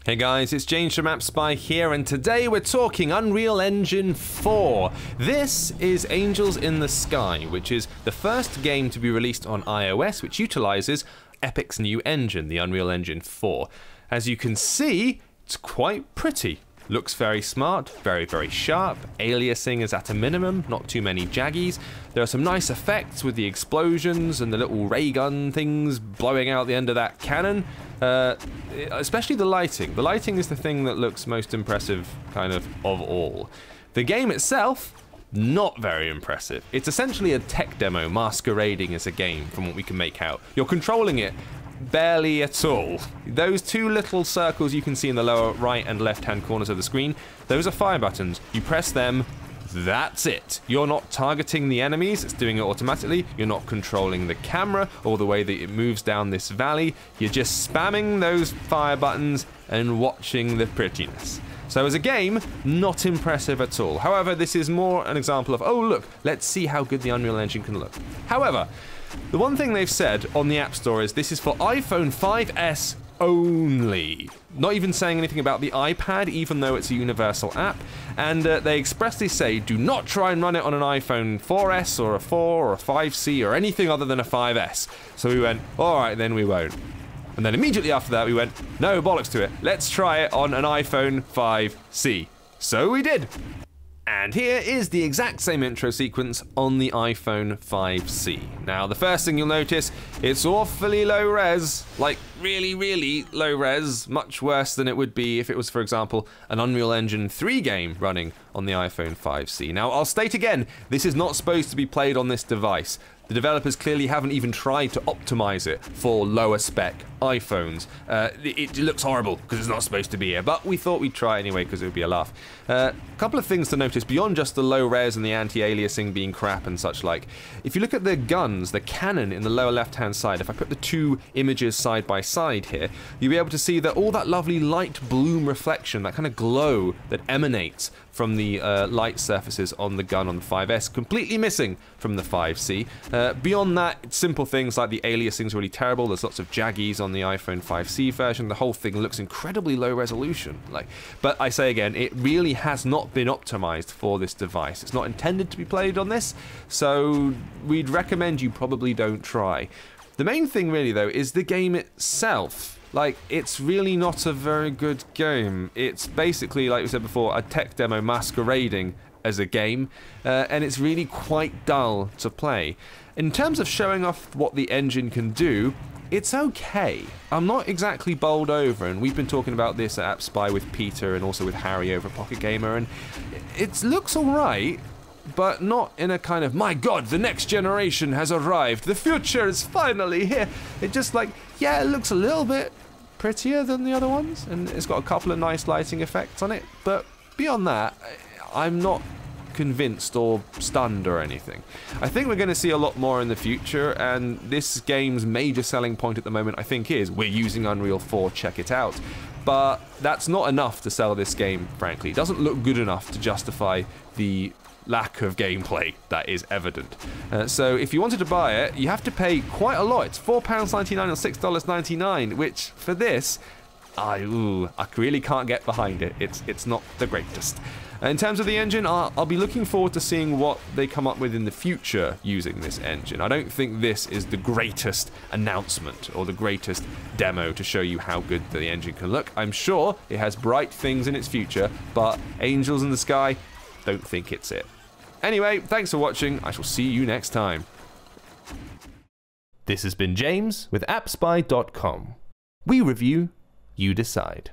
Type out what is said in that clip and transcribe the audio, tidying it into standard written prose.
Hey guys, it's James from AppSpy here, and today we're talking Unreal Engine 4. This is Angels in the Sky, which is the first game to be released on iOS, which utilizes Epic's new engine, the Unreal Engine 4. As you can see, it's quite pretty. Looks very smart, very sharp. Aliasing is at a minimum, not too many jaggies. There are some nice effects with the explosions and the little ray gun things blowing out the end of that cannon. Especially the lighting. The lighting is the thing that looks most impressive, kind of all. The game itself, not very impressive. It's essentially a tech demo masquerading as a game from what we can make out. You're controlling it barely at all. Those two little circles you can see in the lower right and left hand corners of the screen, those are fire buttons. You press them, that's it. You're not targeting the enemies, it's doing it automatically. You're not controlling the camera or the way that it moves down this valley. You're just spamming those fire buttons and watching the prettiness. So as a game, not impressive at all. However, this is more an example of, oh look, let's see how good the Unreal Engine can look. However, the one thing they've said on the App Store is this is for iPhone 5S only. Not even saying anything about the iPad, even though it's a universal app. And they expressly say, do not try and run it on an iPhone 4S or a 4 or a 5C or anything other than a 5S. So we went, all right, then we won't. And then immediately after that, we went, no, bollocks to it. Let's try it on an iPhone 5C. So we did. And here is the exact same intro sequence on the iPhone 5C. Now, the first thing you'll notice, it's awfully low res, like really low res, much worse than it would be if it was, for example, an Unreal Engine 3 game running on the iPhone 5C. Now, I'll state again, this is not supposed to be played on this device. The developers clearly haven't even tried to optimize it for lower spec iPhones. It looks horrible because it's not supposed to be here, but we thought we'd try anyway because it would be a laugh. A couple of things to notice beyond just the low res and the anti-aliasing being crap and such like. If you look at the guns, the cannon in the lower left hand side, if I put the two images side by side here, you'll be able to see that all that lovely light bloom reflection, that kind of glow that emanates from the light surfaces on the gun on the 5S, completely missing from the 5C. Beyond that, it's simple things like the aliasing's really terrible. There's lots of jaggies on the iPhone 5C version. The whole thing looks incredibly low resolution. But I say again, it really has not been optimized for this device. It's not intended to be played on this, so we'd recommend you probably don't try. The main thing really though is the game itself. It's really not a very good game. It's basically, like we said before, a tech demo masquerading as a game, and it's really quite dull to play. In terms of showing off what the engine can do, it's okay. I'm not exactly bowled over, and we've been talking about this at AppSpy with Peter and also with Harry over Pocket Gamer, and it looks alright, but not in a kind of, my god, the next generation has arrived, the future is finally here. It just yeah, it looks a little bit prettier than the other ones, and it's got a couple of nice lighting effects on it, but beyond that, I'm not convinced or stunned or anything. I think we're going to see a lot more in the future, and this game's major selling point at the moment, I think, is we're using Unreal 4, check it out. But that's not enough to sell this game, frankly. It doesn't look good enough to justify the lack of gameplay that is evident. So if you wanted to buy it, you have to pay quite a lot. It's £4.99 or $6.99, which for this, I really can't get behind it. It's not the greatest. In terms of the engine, I'll be looking forward to seeing what they come up with in the future using this engine. I don't think this is the greatest announcement or the greatest demo to show you how good the engine can look. I'm sure it has bright things in its future, but Angels in the Sky, don't think it's it. Anyway, thanks for watching. I shall see you next time. This has been James with AppSpy.com. We review, you decide.